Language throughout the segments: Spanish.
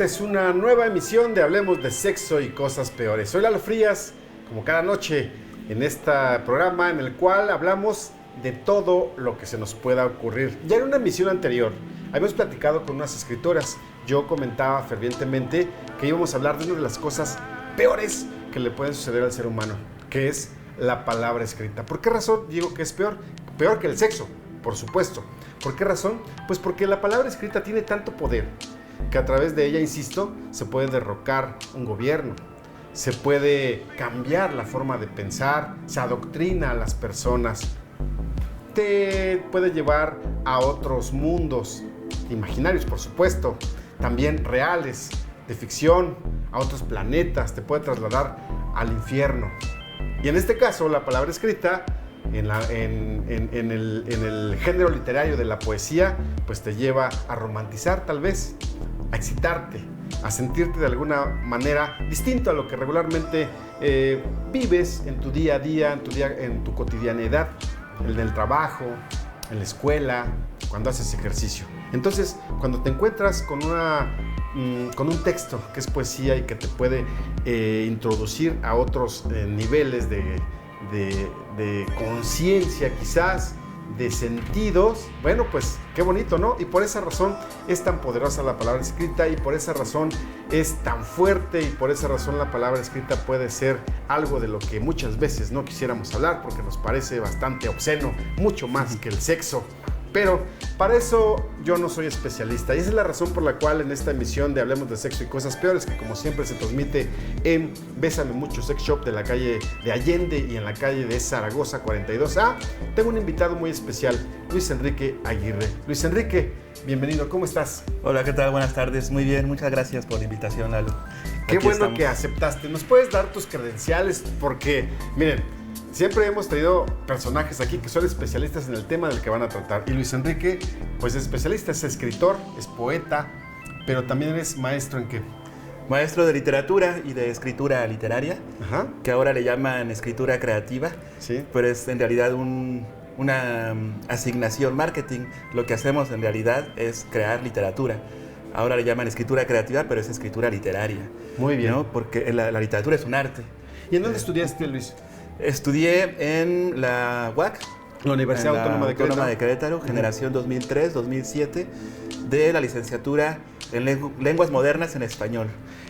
Esta es una nueva emisión de Hablemos de Sexo y Cosas Peores. Soy Lalo Frías, como cada noche en este programa en el cual hablamos de todo lo que se nos pueda ocurrir. Ya en una emisión anterior habíamos platicado con unas escritoras. Yo comentaba fervientemente que íbamos a hablar de una de las cosas peores que le pueden suceder al ser humano, que es la palabra escrita. ¿Por qué razón digo que es peor? Peor que el sexo, por supuesto. ¿Por qué razón? Pues porque la palabra escrita tiene tanto poder que a través de ella, insisto, se puede derrocar un gobierno, se puede cambiar la forma de pensar, se adoctrina a las personas, te puede llevar a otros mundos imaginarios, por supuesto, también reales, de ficción, a otros planetas, te puede trasladar al infierno. Y en este caso, la palabra escrita, en el género literario de la poesía, pues te lleva a romantizar tal vez, a excitarte, a sentirte de alguna manera distinto a lo que regularmente vives en tu día a día, en tu cotidianidad, en el trabajo, en la escuela, cuando haces ejercicio. Entonces, cuando te encuentras con un texto que es poesía y que te puede introducir a otros niveles de conciencia, quizás, de sentidos, bueno, pues qué bonito, ¿no? Y por esa razón es tan poderosa la palabra escrita, y por esa razón es tan fuerte, y por esa razón la palabra escrita puede ser algo de lo que muchas veces no quisiéramos hablar porque nos parece bastante obsceno, mucho más que el sexo. Pero para eso yo no soy especialista, y esa es la razón por la cual en esta emisión de Hablemos de Sexo y Cosas Peores, que como siempre se transmite en Bésame Mucho Sex Shop de la calle de Allende y en la calle de Zaragoza 42A, tengo un invitado muy especial, Luis Enrique Aguirre. Luis Enrique, bienvenido, ¿cómo estás? Hola, ¿qué tal? Buenas tardes, muy bien, muchas gracias por la invitación, Lalo. Qué bueno que aceptaste. ¿Nos puedes dar tus credenciales? Porque, miren, siempre hemos traído personajes aquí que son especialistas en el tema del que van a tratar. Y Luis Enrique, pues es especialista, es escritor, es poeta, pero también eres maestro ¿en qué? Maestro de literatura y de escritura literaria, Ajá. Que ahora le llaman escritura creativa, Sí. pero es en realidad una asignación marketing. Lo que hacemos en realidad es crear literatura. Ahora le llaman escritura creativa, pero es escritura literaria. Muy bien. ¿No? Porque la literatura es un arte. ¿Y en dónde estudiaste, Luis? Estudié en la UAC, La Universidad Autónoma de Querétaro, generación 2003-2007, de la licenciatura en lenguas modernas en español.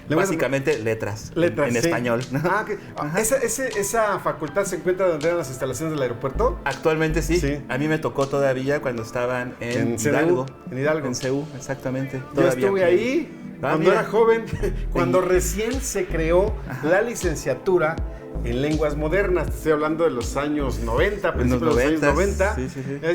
Básicamente letras en sí. español, ¿no? Okay. ¿Esa facultad se encuentra donde eran las instalaciones del aeropuerto? Actualmente sí. Sí. A mí me tocó todavía cuando estaban en Hidalgo. En CU, exactamente. Yo estuve ahí cuando era joven, cuando recién se creó la licenciatura en lenguas modernas. Estoy hablando de los años 90, principios de los años 90. Sí.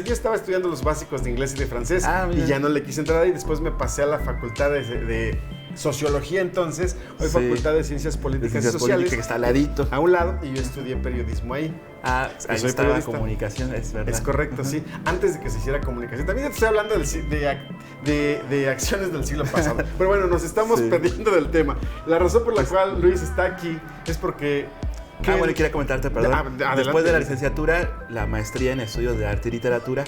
Yo estaba estudiando los básicos de inglés y de francés y ya no le quise entrar ahí. Después me pasé a la facultad de sociología, entonces, hoy facultad de ciencias políticas y sociales, que está al ladito. a un lado, y yo estudié periodismo ahí. Ahí soy estaba periodista. Comunicación, es verdad. Es correcto, sí. Antes de que se hiciera comunicación. También te estoy hablando de acciones del siglo pasado. Pero bueno, nos estamos perdiendo del tema. La razón por la cual Luis está aquí es porque... Bueno, quería comentarte, perdón. Adelante. Después de la licenciatura, la maestría en estudios de arte y literatura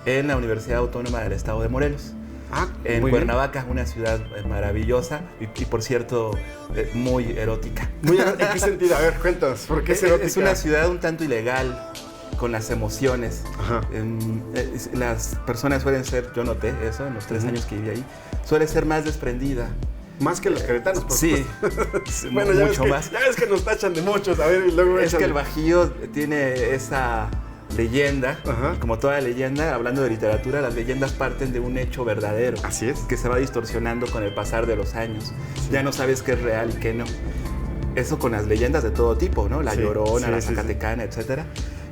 en la Universidad Autónoma del Estado de Morelos. En Cuernavaca, una ciudad maravillosa y por cierto, muy erótica. ¿En qué sentido? A ver, cuéntanos, ¿por qué es erótica? Es una ciudad un tanto ilegal, con las emociones. Ajá. Las personas suelen ser, yo noté eso en los 3 años que viví ahí, suele ser más desprendida. Más que los queretanos, por supuesto. Sí, bueno, mucho más. Ya ves que nos tachan de muchos, a ver, y luego... Es que el Bajío tiene esa leyenda, y como toda leyenda, hablando de literatura, las leyendas parten de un hecho verdadero. Así es. Que se va distorsionando con el pasar de los años. Sí. Ya no sabes qué es real y qué no. Eso con las leyendas de todo tipo, ¿no? La Llorona, la Zacatecana, etcétera.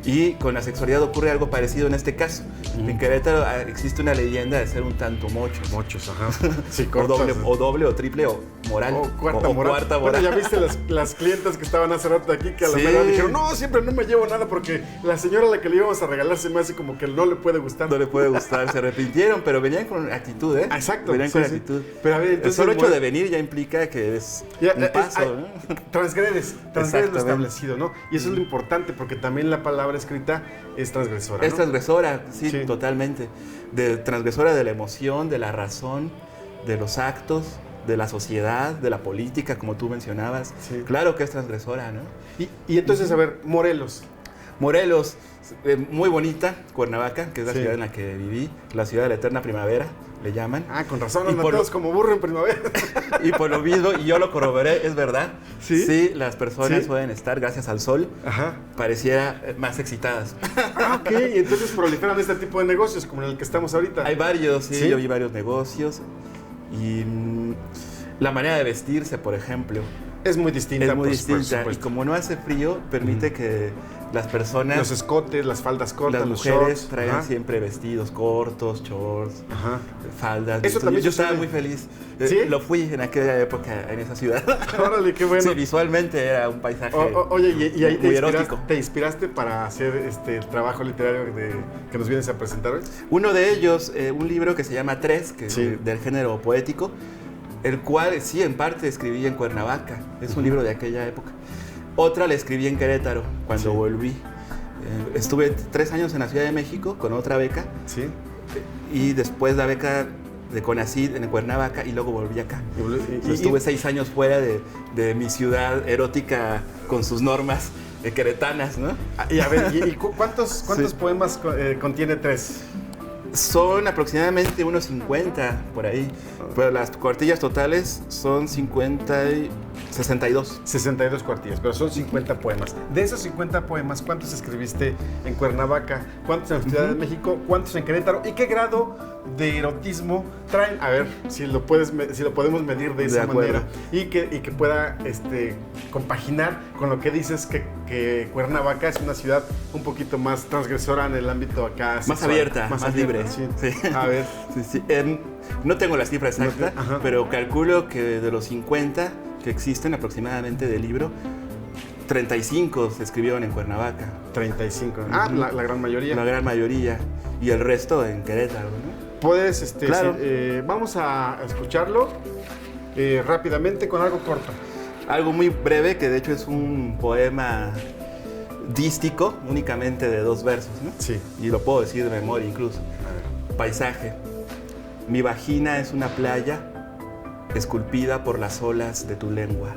Y con la sexualidad ocurre algo parecido en este caso. En Querétaro existe una leyenda de ser un tanto mochos. Mochos, ajá. Sí, o doble o triple o moral. O cuarta moral. Bueno, ya viste las clientas que estaban hace rato aquí que a la mera dijeron, no, siempre no me llevo nada porque la señora a la que le íbamos a regalar se me hace como que no le puede gustar. No le puede gustar, se arrepintieron, pero venían con actitud, ¿eh? Exacto. Venían con actitud. Pero a ver, entonces, el solo hecho de venir ya implica que es un paso, ¿no? Transgredes lo establecido, ¿no? Y eso es lo importante porque también la palabra escrita es transgresora, ¿no? Es transgresora, sí, totalmente. Transgresora de la emoción, de la razón, de los actos, de la sociedad, de la política, como tú mencionabas. Sí. Claro que es transgresora, ¿no? Y entonces, a ver, Morelos. Morelos, muy bonita, Cuernavaca, que es la Sí. ciudad en la que viví, la ciudad de la eterna primavera, le llaman. Ah, con razón, Y andan por todos lo- como burro en primavera. Y por lo mismo, y yo lo corroboré, es verdad. ¿Sí? Sí, las personas ¿Sí? pueden estar, gracias al sol, Ajá. pareciera más excitadas. Ah, ok, y entonces proliferan este tipo de negocios como en el que estamos ahorita. Hay varios, sí, ¿Sí? yo vi varios negocios. Y la manera de vestirse, por ejemplo, Es muy distinta, es muy por distinta. Y supuesto. como no hace frío, permite que las personas, Los escotes, las faldas cortas, las los mujeres, shorts. traigan Ajá. siempre vestidos cortos, shorts, Ajá. faldas. Eso también yo estaba sucede. muy feliz. ¿Sí? Lo fui en aquella época, en esa ciudad. Órale, qué bueno. Sí, visualmente era un paisaje Oye, y ahí muy erótico. te inspiraste para hacer el trabajo literario que nos vienes a presentar hoy. Uno de ellos, un libro que se llama Tres, que Sí. del género poético, el cual sí, en parte escribí en Cuernavaca. Es un libro de aquella época. Otra la escribí en Querétaro, cuando Sí. volví. Estuve 3 años en la Ciudad de México con otra beca, Sí. y después la beca de CONACYT en Cuernavaca, y luego volví acá. Y Estuve 6 años fuera de mi ciudad erótica con sus normas queretanas, ¿no? y a ver, ¿cuántos Sí. poemas contiene Tres? Son aproximadamente unos 50 por ahí, pero las cuartillas totales son 62. 62 cuartillas, pero son 50 poemas. De esos 50 poemas, ¿cuántos escribiste en Cuernavaca? ¿Cuántos en la Ciudad de México? ¿Cuántos en Querétaro? ¿Y qué grado de erotismo traen? A ver, si lo podemos medir de esa acuerdo. manera. Y que pueda compaginar con lo que dices que Cuernavaca es una ciudad un poquito más transgresora en el ámbito acá Más sexual, abierta, más libre. Sí. Sí. A ver. Sí, sí. No tengo la cifra exacta, Ajá. pero calculo que de los 50 que existen aproximadamente del libro, 35 se escribieron en Cuernavaca. 35. Ah, la gran mayoría. La gran mayoría. Y el resto en Querétaro, ¿no? Puedes, Claro. vamos a escucharlo rápidamente con algo corto. Algo muy breve, que de hecho es un poema dístico, únicamente de 2 versos, ¿no? Sí. Y lo puedo decir de memoria incluso. Paisaje. Mi vagina es una playa esculpida por las olas de tu lengua.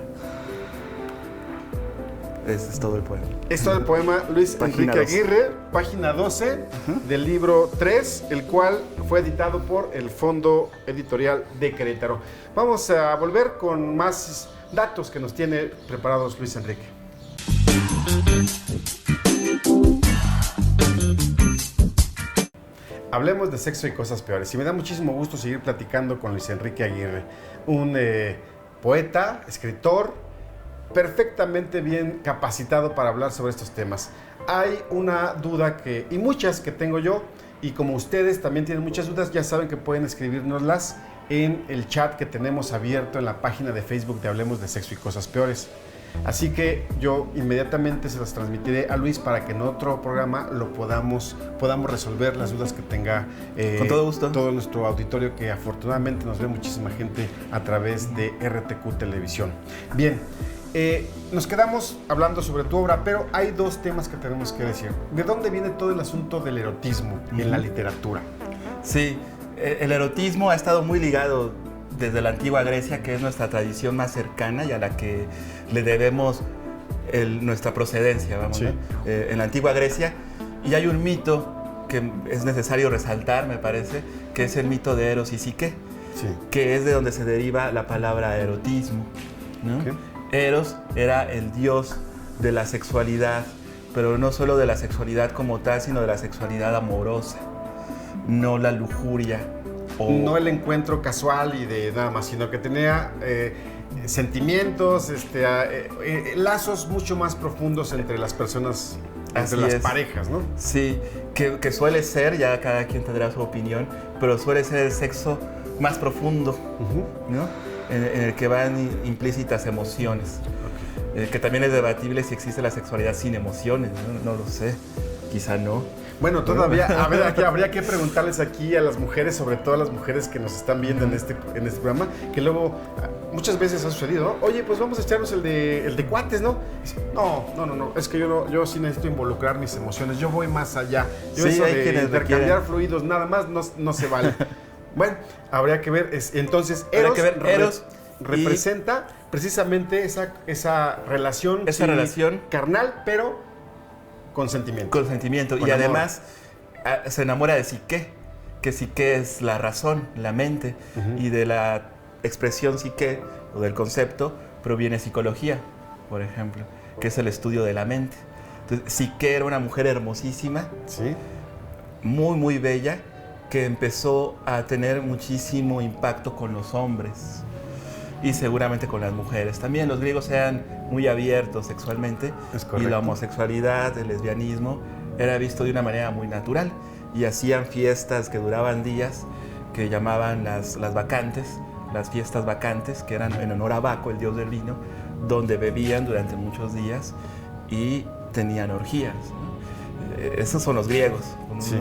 Ese es todo el poema. Esto del poema Luis Página Enrique 12. Aguirre, página 12 del libro 3, el cual fue editado por el Fondo Editorial de Querétaro. Vamos a volver con más datos que nos tiene preparados Luis Enrique. Hablemos de sexo y cosas peores. Y me da muchísimo gusto seguir platicando con Luis Enrique Aguirre, un poeta, escritor, perfectamente bien capacitado para hablar sobre estos temas. Hay una duda y muchas que tengo yo, y como ustedes también tienen muchas dudas, ya saben que pueden escribirnoslas en el chat que tenemos abierto en la página de Facebook de Hablemos de Sexo y Cosas Peores. Así que yo inmediatamente se las transmitiré a Luis para que en otro programa podamos resolver las dudas que tenga Con todo gusto. todo nuestro auditorio, que afortunadamente nos ve muchísima gente a través de RTQ Televisión. Bien, nos quedamos hablando sobre tu obra, pero hay 2 temas que tenemos que decir. ¿De dónde viene todo el asunto del erotismo en la literatura? Sí, el erotismo ha estado muy ligado desde la antigua Grecia, que es nuestra tradición más cercana y a la que le debemos nuestra procedencia, vamos, Sí. ¿no? En la antigua Grecia. Y hay un mito que es necesario resaltar, me parece, que es el mito de Eros y Psique, Sí. que es de donde se deriva la palabra erotismo, ¿no? Ok. Eros era el dios de la sexualidad, pero no solo de la sexualidad como tal, sino de la sexualidad amorosa, no la lujuria. No el encuentro casual y de nada más, sino que tenía sentimientos, lazos mucho más profundos entre las personas, entre Así las es. parejas, ¿no? Sí, que suele ser, ya cada quien tendrá su opinión, pero suele ser el sexo más profundo, ¿no? En el que van implícitas emociones. Que también es debatible si existe la sexualidad sin emociones, ¿no? No lo sé, quizá no. Bueno, todavía habría que preguntarles aquí a las mujeres, sobre todo a las mujeres que nos están viendo en este programa, que luego muchas veces ha sucedido, ¿no? Oye, pues vamos a echarnos el de cuates, ¿no? No, es que yo sí necesito involucrar mis emociones, yo voy más allá. Yo Sí, eso hay de quienes intercambiar requieren. fluidos nada más no se vale. Bueno, habría que ver, entonces, Habrá que ver, Eros representa precisamente esa relación, relación carnal, pero con sentimiento. Con sentimiento. Con y amor. además se enamora de psique, que psique es la razón, la mente, y de la expresión psique o del concepto proviene psicología, por ejemplo, que es el estudio de la mente. Entonces, Psique era una mujer hermosísima, ¿sí? muy, muy bella, que empezó a tener muchísimo impacto con los hombres y seguramente con las mujeres. También los griegos eran muy abiertos sexualmente y la homosexualidad, el lesbianismo, era visto de una manera muy natural y hacían fiestas que duraban días que llamaban las bacantes, las fiestas bacantes, que eran en honor a Baco, el dios del vino, donde bebían durante muchos días y tenían orgías, ¿no? Esos son los griegos, con sí.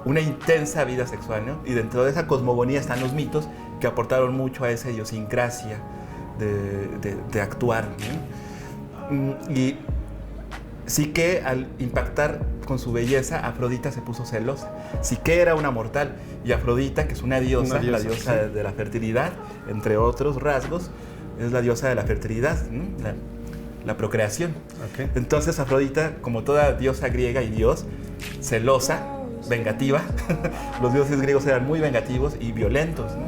una intensa vida sexual, ¿no? Y dentro de esa cosmogonía están los mitos que aportaron mucho a esa idiosincrasia de actuar, ¿no? Y Psique, al impactar con su belleza, Afrodita se puso celosa. Psique era una mortal y Afrodita, que es una diosa la diosa de la fertilidad, entre otros rasgos, es la diosa de la fertilidad, ¿no? La procreación. Okay. Entonces Afrodita, como toda diosa griega y dios, celosa, vengativa, los dioses griegos eran muy vengativos y violentos, ¿no?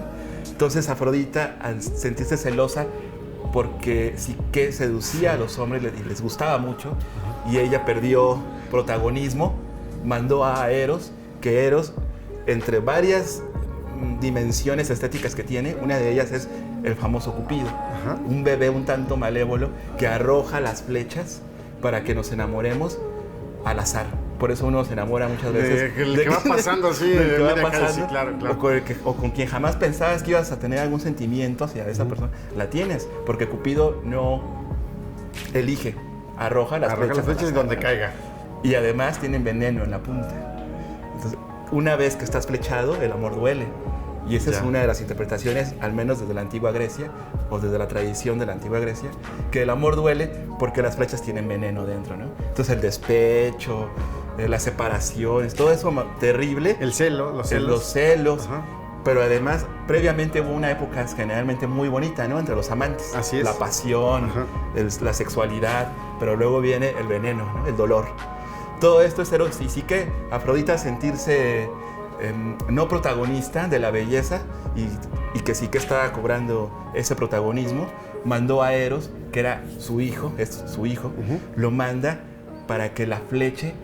Entonces Afrodita, al sentirse celosa porque Psique seducía a los hombres y les gustaba mucho, y ella perdió protagonismo, mandó a Eros, que Eros, entre varias dimensiones estéticas que tiene, una de ellas es el famoso Cupido, un bebé un tanto malévolo que arroja las flechas para que nos enamoremos al azar. Por eso uno se enamora muchas veces de que va pasando así, de que va pasando, sí, claro. O con quien jamás pensabas que ibas a tener algún sentimiento hacia esa persona, la tienes, porque Cupido no elige, arroja las flechas y donde caiga. Y además tienen veneno en la punta. Entonces, una vez que estás flechado, el amor duele. Y esa es una de las interpretaciones, al menos desde la antigua Grecia, o desde la tradición de la antigua Grecia, que el amor duele porque las flechas tienen veneno dentro, ¿no? Entonces el despecho, las separaciones, todo eso terrible. El celo, los celos. Los celos. Pero además, previamente hubo una época generalmente muy bonita, ¿no? Entre los amantes. Así es. La pasión, la sexualidad, pero luego viene el veneno, ¿no? El dolor. Todo esto es Eros y Psique, Afrodita, sentirse no protagonista de la belleza y que sí que estaba cobrando ese protagonismo, mandó a Eros, que era su hijo, lo manda para que la fleche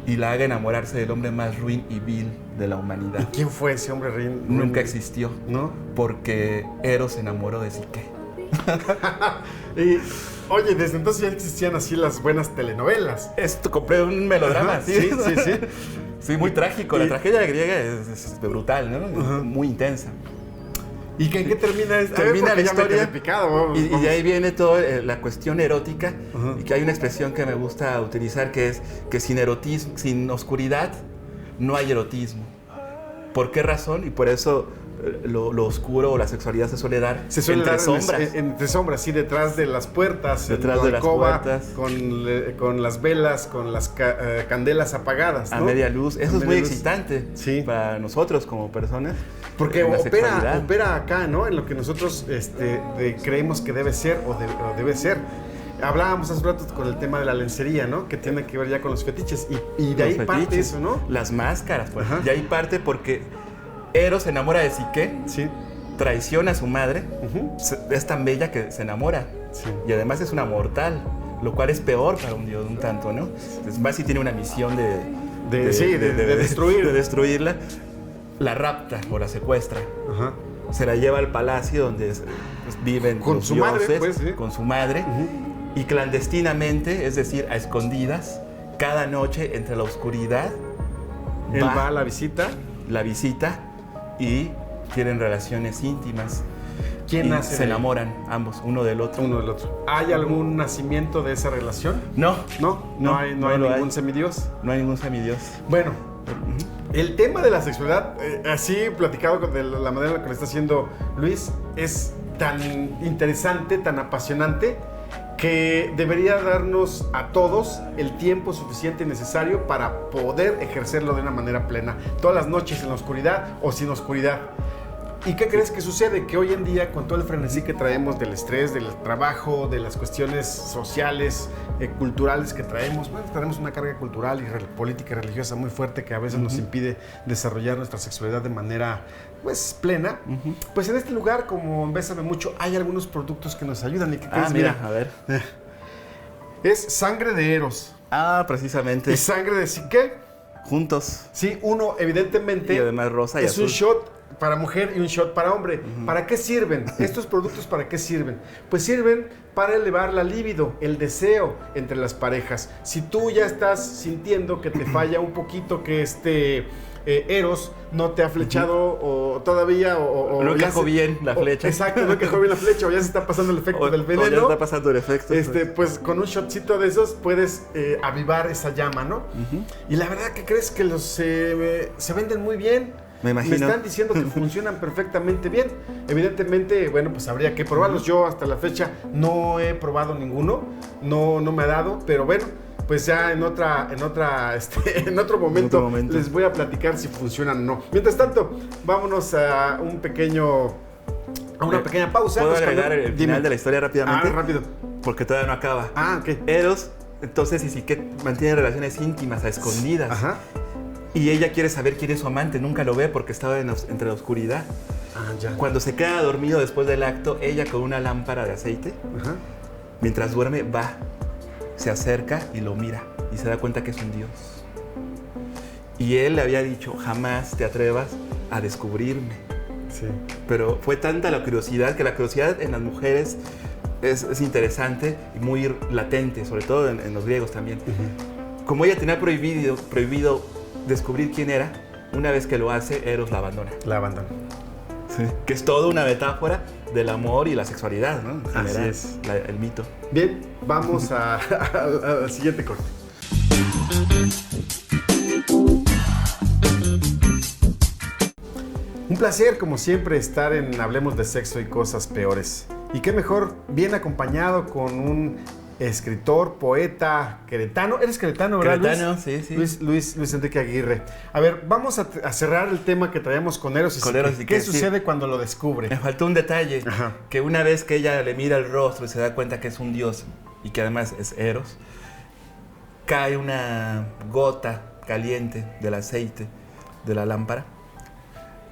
y la haga enamorarse del hombre más ruin y vil de la humanidad. ¿Y quién fue ese hombre ruin? Nunca existió, ¿no? Porque Eros se enamoró de Psique. Y, oye, desde entonces ya existían así las buenas telenovelas. Esto compré un melodrama, ¿sí? Sí. Sí, muy trágico. La tragedia griega es brutal, ¿no? Muy intensa. ¿Y en qué termina esto? Termina la historia picado, y de ahí viene toda la cuestión erótica, y que hay una expresión que me gusta utilizar, que es que sin erotismo, sin oscuridad, no hay erotismo. ¿Por qué razón? Y por eso lo oscuro o la sexualidad se suele dar entre sombras. Entre sombras, sí, detrás de las puertas. Detrás de las puertas. Con las velas, con las candelas apagadas, ¿no? A media luz. Eso es muy excitante para nosotros como personas. Porque opera acá, ¿no? En lo que nosotros creemos que debe ser o debe ser. Hablábamos hace rato con el tema de la lencería, ¿no? Que tiene que ver ya con los fetiches. Y de ahí parte eso, ¿no? Las máscaras, pues. De ahí parte porque Eros se enamora de Psique, traiciona a su madre, es tan bella que se enamora. Y además es una mortal, lo cual es peor para un dios un tanto, ¿no? Es más si tiene una misión de destruirla. La rapta o la secuestra. Se la lleva al palacio donde viven con los su dioses, madre, con su madre. Y clandestinamente, es decir, a escondidas, cada noche entre la oscuridad, él va a la visita y tienen relaciones íntimas. ¿Quién nace? Se enamoran ambos, uno del otro. ¿Hay algún nacimiento de esa relación? No hay ningún semidios. No hay ningún semidios. Bueno, el tema de la sexualidad, así platicado de la manera en la que lo está haciendo Luis, es tan interesante, tan apasionante, que debería darnos a todos el tiempo suficiente y necesario para poder ejercerlo de una manera plena, todas las noches en la oscuridad o sin oscuridad. ¿Y qué crees que sucede? Que hoy en día, con todo el frenesí que traemos del estrés, del trabajo, de las cuestiones sociales, culturales que traemos, bueno, tenemos una carga cultural y política y religiosa muy fuerte que a veces nos impide desarrollar nuestra sexualidad de manera, pues, plena. Pues en este lugar, como en Bésame Mucho, hay algunos productos que nos ayudan. ¿Y qué crees? Mira, a ver. Es sangre de Eros. Precisamente. ¿Y sangre de Psique? Juntos. Sí, uno, evidentemente. Y además rosa y es azul. un shot para mujer y un shot para hombre. ¿Para qué sirven? Estos productos, ¿para qué sirven? Pues sirven para elevar la libido, el deseo entre las parejas. Si tú ya estás sintiendo que te falla un poquito, que Eros no te ha flechado o todavía o no encajó bien la flecha. Exacto, no encajó bien la flecha o ya se está pasando el efecto del veneno. O ya está pasando el efecto. Pues con un shotcito de esos puedes avivar esa llama, ¿no? Y la verdad que crees que se venden muy bien. Me imagino. Me están diciendo que funcionan perfectamente bien. Evidentemente, bueno, pues habría que probarlos. Yo hasta la fecha no he probado ninguno, no me ha dado, pero bueno, pues ya en otro momento les voy a platicar si funcionan o no. Mientras tanto, vámonos a una pequeña pausa. ¿Puedo agregar el final de la historia rápidamente? Rápido. Porque todavía no acaba. Ok. Eros, entonces, y sí que mantiene relaciones íntimas a escondidas. Ajá. Y ella quiere saber quién es su amante, nunca lo ve porque estaba entre la oscuridad. Ya. Cuando se queda dormido después del acto, ella con una lámpara de aceite, mientras duerme, se acerca y lo mira y se da cuenta que es un dios. Y él le había dicho, jamás te atrevas a descubrirme. Sí. Pero fue tanta la curiosidad, que la curiosidad en las mujeres es interesante y muy latente, sobre todo en los griegos también. Como ella tenía prohibido descubrir quién era, una vez que lo hace, Eros la abandona. Sí. Que es toda una metáfora del amor y la sexualidad, ¿no? En general, así es. El mito. Bien, vamos al siguiente corte. Un placer, como siempre, estar en Hablemos de Sexo y Cosas Peores. Y qué mejor, bien acompañado con un escritor, poeta, queretano. ¿Eres queretano, verdad, Queretano, Luis? sí. Luis Enrique Aguirre. A ver, vamos a cerrar el tema que traíamos con Eros y Psique. ¿Qué sucede cuando lo descubre? Me faltó un detalle, que una vez que ella le mira el rostro y se da cuenta que es un dios y que además es Eros, cae una gota caliente del aceite de la lámpara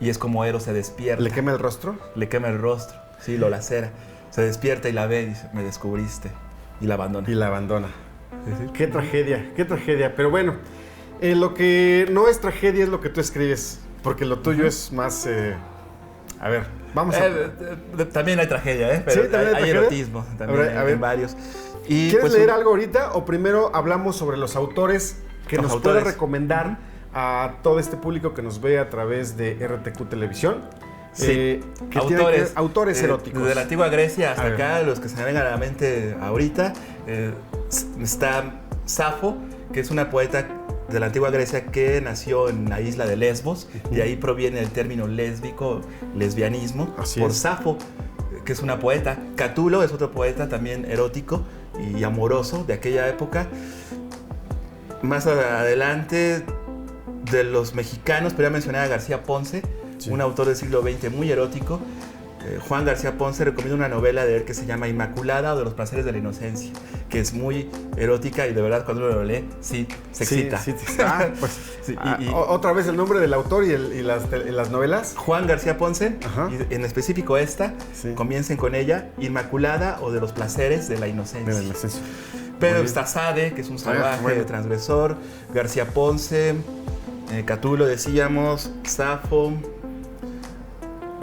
y es como Eros se despierta. ¿Le quema el rostro? Le quema el rostro, sí, lo lacera. Se despierta y la ve y dice, me descubriste. Y la abandona. Sí. Qué tragedia. Pero bueno, lo que no es tragedia es lo que tú escribes, porque lo tuyo es más... a ver, vamos a... También hay tragedia, pero ¿sí, también hay erotismo, también hay varios. Y, ¿quieres leer algo ahorita o primero hablamos sobre los autores que nos puede recomendar a todo este público que nos ve a través de RTQ Televisión? Sí, autores eróticos. Desde la antigua Grecia hasta acá, los que se me vengan a la mente ahorita, está Safo, que es una poeta de la antigua Grecia que nació en la isla de Lesbos, y ahí proviene el término lésbico, lesbianismo, por Safo, que es una poeta. Catulo es otro poeta también erótico y amoroso de aquella época. Más adelante, de los mexicanos, podría mencionar a García Ponce, un autor del siglo XX muy erótico. Juan García Ponce recomienda una novela de él que se llama Inmaculada o de los placeres de la inocencia, que es muy erótica y de verdad cuando uno lo lee, se excita. Otra vez el nombre del autor y las novelas. Juan García Ponce, y en específico comiencen con ella, Inmaculada o de los placeres de la inocencia. Pedro Estazade, que es un salvaje transgresor, García Ponce, Catulo decíamos, Safo.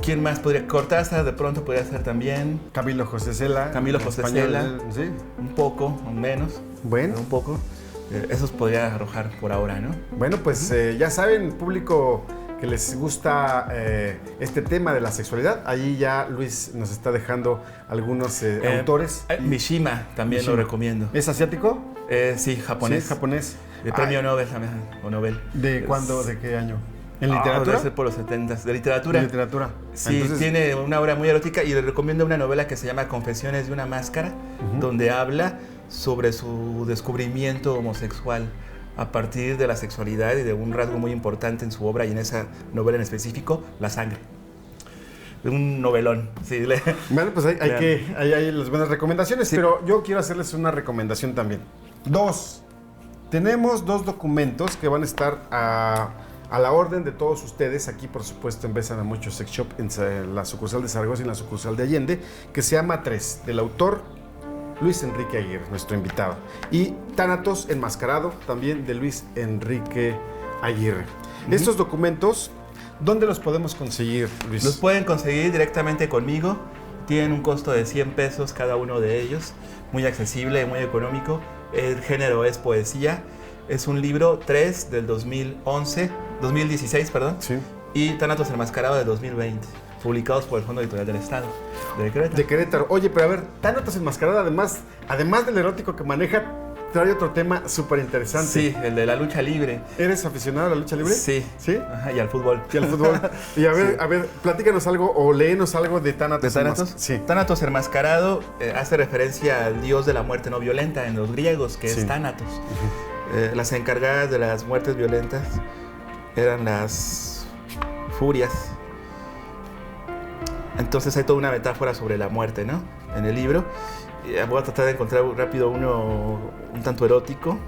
¿Quién más podría? Cortázar de pronto podría ser también. Camilo José Cela. Sí. Un poco, o menos. Bueno. Un poco. Esos podría arrojar por ahora, ¿no? Bueno, pues ya saben, público que les gusta este tema de la sexualidad, ahí ya Luis nos está dejando algunos autores. Mishima también lo recomiendo. ¿Es asiático? Sí, japonés. Sí, japonés. De premio Nobel también, o Nobel. ¿De cuándo? ¿De qué año? ¿En literatura? Debe ser por los 70s. ¿De literatura? De literatura. Sí, entonces, tiene una obra muy erótica y le recomiendo una novela que se llama Confesiones de una máscara, donde habla sobre su descubrimiento homosexual a partir de la sexualidad y de un rasgo muy importante en su obra y en esa novela en específico, la sangre. un novelón. Sí, bueno, pues hay las buenas recomendaciones, sí. Pero yo quiero hacerles una recomendación también. Tenemos 2 documentos que van a estar a la orden de todos ustedes, aquí por supuesto en Besan a Mucho Sex Shop, en la sucursal de Zaragoza y en la sucursal de Allende, que se llama 3, del autor Luis Enrique Aguirre, nuestro invitado. Y Tánatos Enmascarado, también de Luis Enrique Aguirre. Estos documentos, ¿dónde los podemos conseguir, Luis? Los pueden conseguir directamente conmigo. Tienen un costo de 100 pesos cada uno de ellos. Muy accesible, muy económico. El género es poesía. Es un libro 3 del 2016, perdón. Sí. Y Tánatos Enmascarado del 2020. Publicados por el Fondo Editorial del Estado de Querétaro. De Querétaro. Oye, pero a ver, Tánatos Enmascarado, además del erótico que maneja, trae otro tema súper interesante. Sí, el de la lucha libre. ¿Eres aficionado a la lucha libre? Sí. ¿Sí? Ajá, y al fútbol. Y al fútbol. Y a ver, sí. Platícanos algo o léenos algo de Tánatos. ¿De Tánatos? Sí. Tánatos Enmascarado hace referencia al dios de la muerte no violenta en los griegos, que sí. es Tánatos. Las encargadas de las muertes violentas eran las furias. Entonces hay toda una metáfora sobre la muerte, ¿no? En el libro. Voy a tratar de encontrar rápido uno un tanto erótico.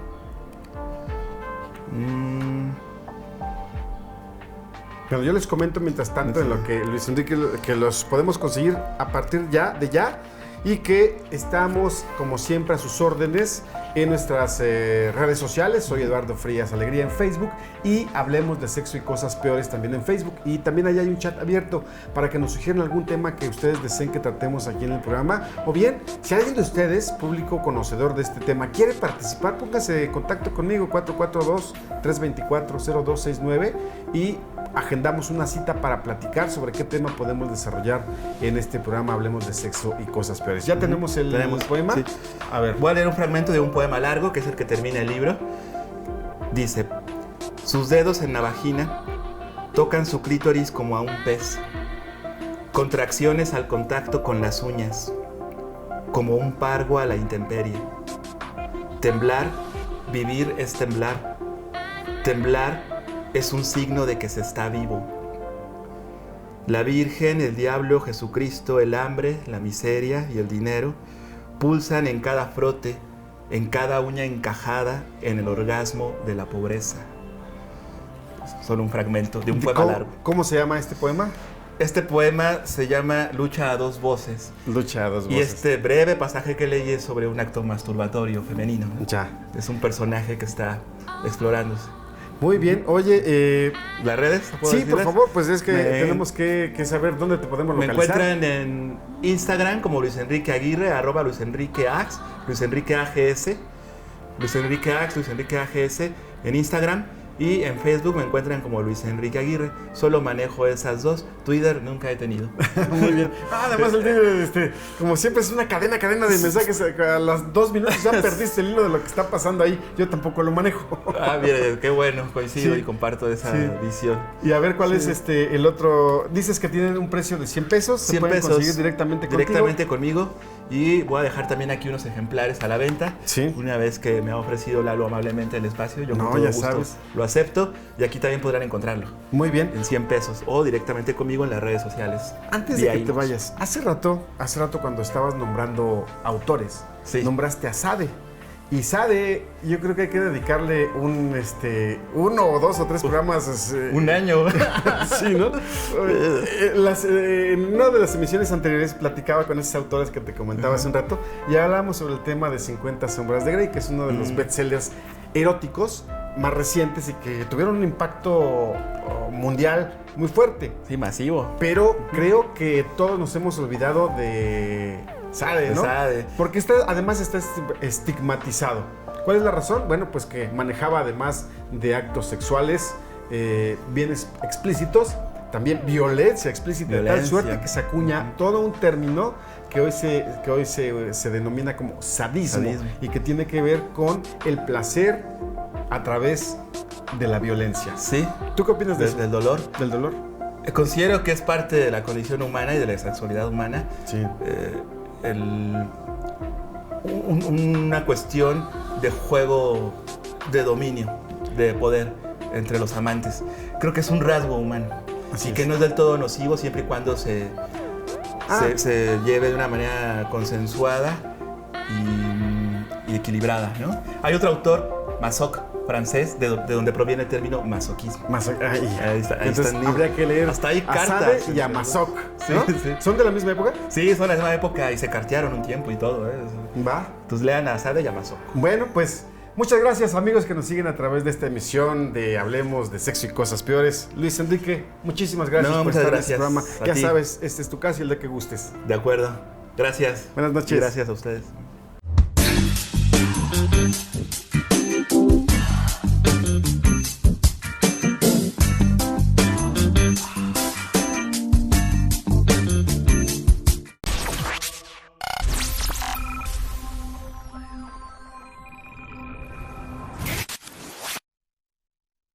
Pero yo les comento mientras tanto en lo que Luis Enrique, que los podemos conseguir a partir de ya, y que estamos como siempre a sus órdenes en nuestras redes sociales. Soy Eduardo Frías Alegría en Facebook y Hablemos de Sexo y Cosas Peores también en Facebook, y también ahí hay un chat abierto para que nos sugieran algún tema que ustedes deseen que tratemos aquí en el programa, o bien si alguien de ustedes, público conocedor de este tema, quiere participar, póngase en contacto conmigo 442-324-0269 y agendamos una cita para platicar sobre qué tema podemos desarrollar en este programa Hablemos de Sexo y Cosas Peores. ¿Ya tenemos el poema? Sí. A ver. Voy a leer un fragmento de un poema largo, que es el que termina el libro. Dice: sus dedos en la vagina tocan su clítoris como a un pez. Contracciones al contacto con las uñas, como un pargo a la intemperie. Temblar, vivir es temblar. Temblar es un signo de que se está vivo. La Virgen, el diablo, Jesucristo, el hambre, la miseria y el dinero pulsan en cada frote, en cada uña encajada, en el orgasmo de la pobreza. Solo un fragmento de un poema largo. ¿Cómo se llama este poema? Este poema se llama Lucha a dos voces. Lucha a dos voces. Y este breve pasaje que leí es sobre un acto masturbatorio femenino, ¿no? Ya. Es un personaje que está explorándose. Muy bien. Oye, ¿las redes? Sí, por favor, pues es que tenemos que saber dónde te podemos localizar. Me encuentran en Instagram como Luis Enrique Aguirre, @LuisEnriqueAx, Luis Enrique AGS, Luis Enrique Ax, Luis Enrique AGS en Instagram. Y en Facebook me encuentran como Luis Enrique Aguirre. Solo manejo esas dos. Twitter nunca he tenido. Muy bien. Además el Twitter, como siempre, es una cadena de mensajes. A los 2 minutos ya perdiste el hilo de lo que está pasando ahí. Yo tampoco lo manejo. Mire, qué bueno. Coincido sí. Y comparto esa visión. Y a ver, ¿cuál es el otro? Dices que tienen un precio de 100 pesos. 100 ¿Se pueden pesos conseguir directamente conmigo? Y voy a dejar también aquí unos ejemplares a la venta. Sí. Una vez que me ha ofrecido Lalo amablemente el espacio, yo con todo ya gusto sabes. lo acepto. Y aquí también podrán encontrarlo. Muy bien. En 100 pesos o directamente conmigo en las redes sociales. Antes de que te vayas, hace rato cuando estabas nombrando autores, nombraste a Sade. Y Sade, yo creo que hay que dedicarle uno o 2 o 3 programas. Un año. Sí, ¿no? En una de las emisiones anteriores platicaba con esos autores que te comentaba hace un rato y hablábamos sobre el tema de 50 sombras de Grey, que es uno de los bestsellers eróticos más recientes y que tuvieron un impacto mundial muy fuerte. Sí, masivo. Pero creo que todos nos hemos olvidado de Sade, ¿no? Sade. Porque además está estigmatizado. ¿Cuál es la razón? Bueno, pues que manejaba, además de actos sexuales bien explícitos, también violencia explícita, de tal suerte que se acuña todo un término que hoy se denomina como sadismo y que tiene que ver con el placer a través de la violencia. Sí. ¿Tú qué opinas de eso? Del dolor. ¿Del dolor? Considero que es parte de la condición humana y de la sexualidad humana. Sí. Una cuestión de juego de dominio, de poder entre los amantes. Creo que es un rasgo humano. y que no es del todo nocivo siempre y cuando se lleve de una manera consensuada y equilibrada, ¿no? Hay otro autor, Masoch, francés, de donde proviene el término masoquismo. Ahí está. Entonces habría que leer hasta ahí a Sade y a Masoch, ¿no? Sí. ¿Son de la misma época? Sí, son de la misma época y se cartearon un tiempo y todo. Va. Entonces lean a Sade y a Masoch. Bueno, pues muchas gracias, amigos que nos siguen a través de esta emisión de Hablemos de Sexo y Cosas Peores. Luis Enrique, muchísimas gracias por estar en este programa. Ya sabes, este es tu casa y el de que gustes. De acuerdo. Gracias. Buenas noches. Gracias a ustedes.